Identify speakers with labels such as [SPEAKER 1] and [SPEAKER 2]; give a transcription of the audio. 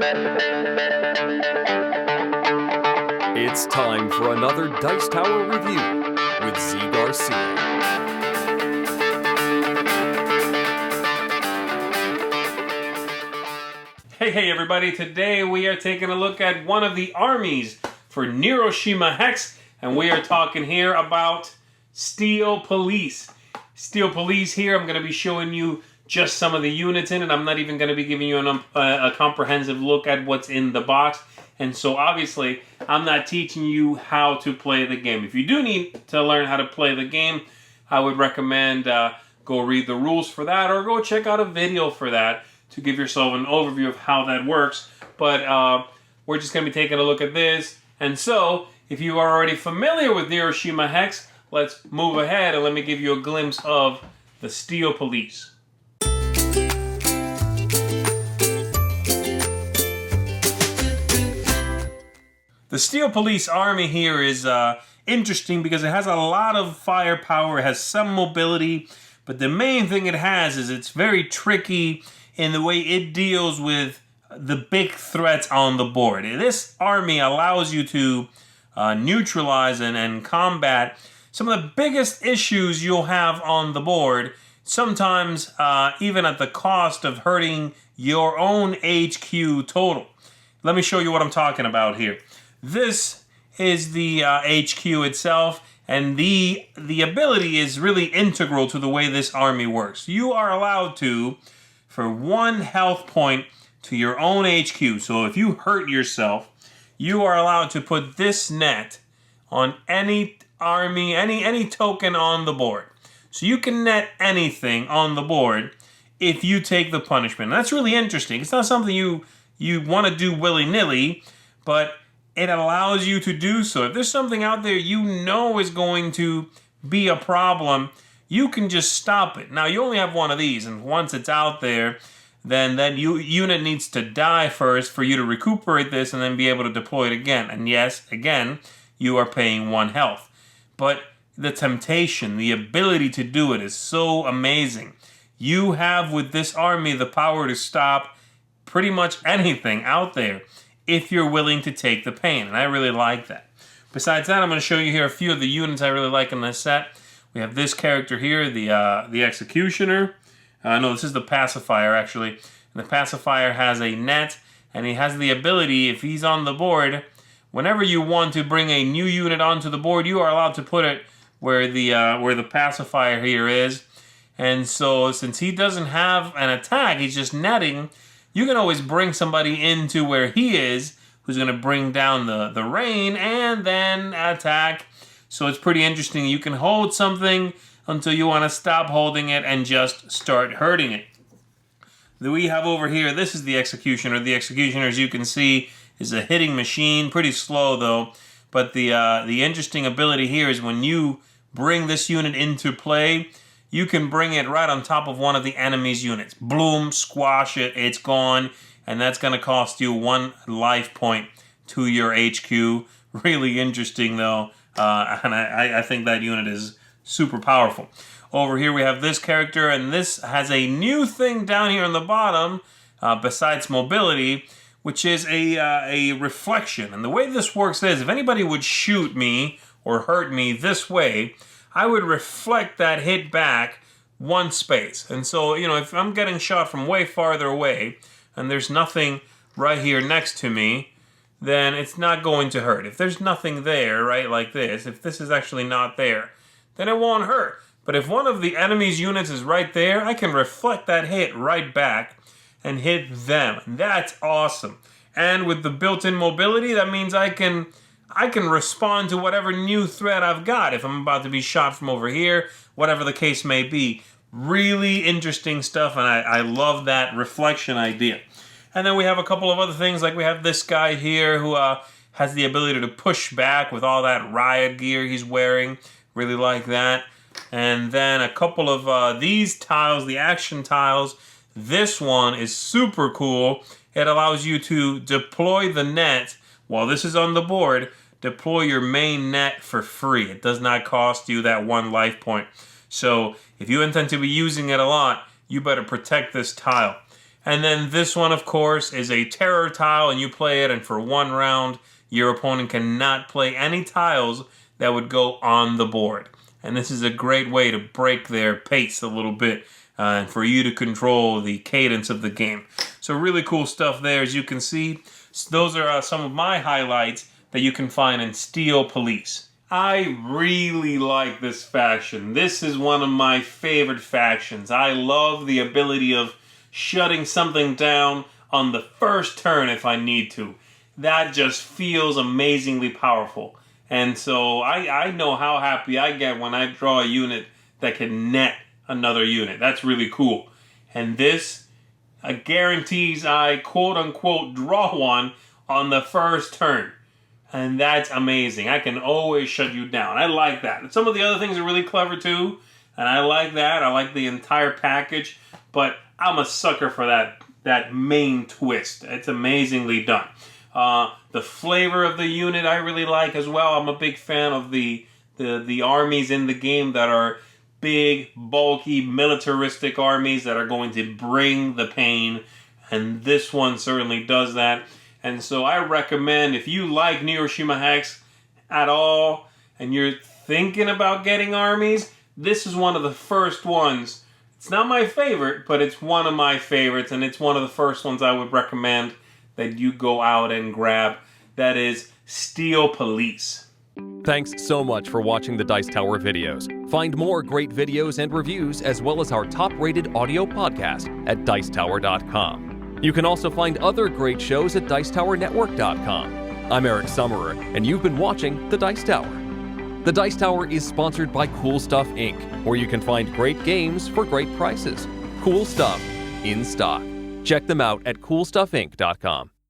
[SPEAKER 1] It's time for another Dice Tower review with Z Garcia.
[SPEAKER 2] Hey everybody, today we are taking a look at one of the armies for Neuroshima Hex, and we are talking here about Steel Police. Steel Police here, I'm going to be showing you just some of the units in it. I'm not even going to be giving you a comprehensive look at what's in the box. And so obviously, I'm not teaching you how to play the game. If you do need to learn how to play the game, I would recommend go read the rules for that or go check out a video for that to give yourself an overview of how that works. But we're just going to be taking a look at this. And so, if you are already familiar with Neuroshima Hex, let's move ahead and let me give you a glimpse of the Steel Police. The Steel Police army here is interesting because it has a lot of firepower, it has some mobility, but the main thing it has is it's very tricky in the way it deals with the big threats on the board. This army allows you to neutralize and combat some of the biggest issues you'll have on the board, sometimes even at the cost of hurting your own HQ total. Let me show you what I'm talking about here. This is the HQ itself, and the ability is really integral to the way this army works. You are allowed to, for 1 health point to your own HQ. So if you hurt yourself, you are allowed to put this net on any army, any token on the board. So you can net anything on the board if you take the punishment. And that's really interesting. It's not something you want to do willy-nilly, but it allows you to do so. If there's something out there you know is going to be a problem, you can just stop it. Now, you only have one of these, and once it's out there, then that unit needs to die first for you to recuperate this and then be able to deploy it again. And yes, again, you are paying 1 health. But the temptation, the ability to do it is so amazing. You have, with this army, the power to stop pretty much anything out there if you're willing to take the pain, and I really like that. Besides that, I'm going to show you here a few of the units I really like in this set. We have this character here, the Executioner. No, this is the Pacifier, actually. And the Pacifier has a net, and he has the ability, if he's on the board, whenever you want to bring a new unit onto the board, you are allowed to put it where the Pacifier here is. And so, since he doesn't have an attack, he's just netting, you can always bring somebody into where he is, who's going to bring down the rain and then attack. So it's pretty interesting. You can hold something until you want to stop holding it and just start hurting it. That we have over here, this is the Executioner. The Executioner, as you can see, is a hitting machine. Pretty slow, though. But the interesting ability here is when you bring this unit into play, you can bring it right on top of one of the enemy's units. Bloom, squash it, it's gone. And that's going to cost you 1 life point to your HQ. Really interesting, though. And I think that unit is super powerful. Over here we have this character, and this has a new thing down here on the bottom, besides mobility, which is a reflection. And the way this works is, if anybody would shoot me or hurt me this way, I would reflect that hit back 1 space. And so, if I'm getting shot from way farther away, and there's nothing right here next to me, then it's not going to hurt. If there's nothing there, right, like this, if this is actually not there, then it won't hurt. But if one of the enemy's units is right there, I can reflect that hit right back and hit them. That's awesome. And with the built-in mobility, that means I can respond to whatever new threat I've got. If I'm about to be shot from over here, whatever the case may be. Really interesting stuff, and I love that reflection idea. And then we have a couple of other things, like we have this guy here who has the ability to push back with all that riot gear he's wearing. Really like that. And then a couple of these tiles, the action tiles. This one is super cool. It allows you to deploy the net while this is on the board. Deploy your main net for free. It does not cost you that 1 life point. So if you intend to be using it a lot, you better protect this tile. And then this one, of course, is a terror tile, and you play it, and for 1 round, your opponent cannot play any tiles that would go on the board. And this is a great way to break their pace a little bit, and for you to control the cadence of the game. So really cool stuff there, as you can see. So those are some of my highlights that you can find in Steel Police. I really like this faction. This is one of my favorite factions. I love the ability of shutting something down on the first turn if I need to. That just feels amazingly powerful. And so I know how happy I get when I draw a unit that can net another unit. That's really cool. And this guarantees I quote-unquote draw one on the first turn. And that's amazing. I can always shut you down. I like that. And some of the other things are really clever too. And I like that. I like the entire package. But I'm a sucker for that main twist. It's amazingly done. The flavor of the unit I really like as well. I'm a big fan of the armies in the game that are big, bulky, militaristic armies that are going to bring the pain. And this one certainly does that. And so I recommend, if you like Neuroshima Hex at all, and you're thinking about getting armies, this is one of the first ones. It's not my favorite, but it's one of my favorites, and it's one of the first ones I would recommend that you go out and grab. That is Steel Police.
[SPEAKER 1] Thanks so much for watching the Dice Tower videos. Find more great videos and reviews, as well as our top-rated audio podcast at Dicetower.com. You can also find other great shows at Dicetowernetwork.com. I'm Eric Summerer, and you've been watching The Dice Tower. The Dice Tower is sponsored by Cool Stuff Inc., where you can find great games for great prices. Cool stuff in stock. Check them out at CoolStuffInc.com.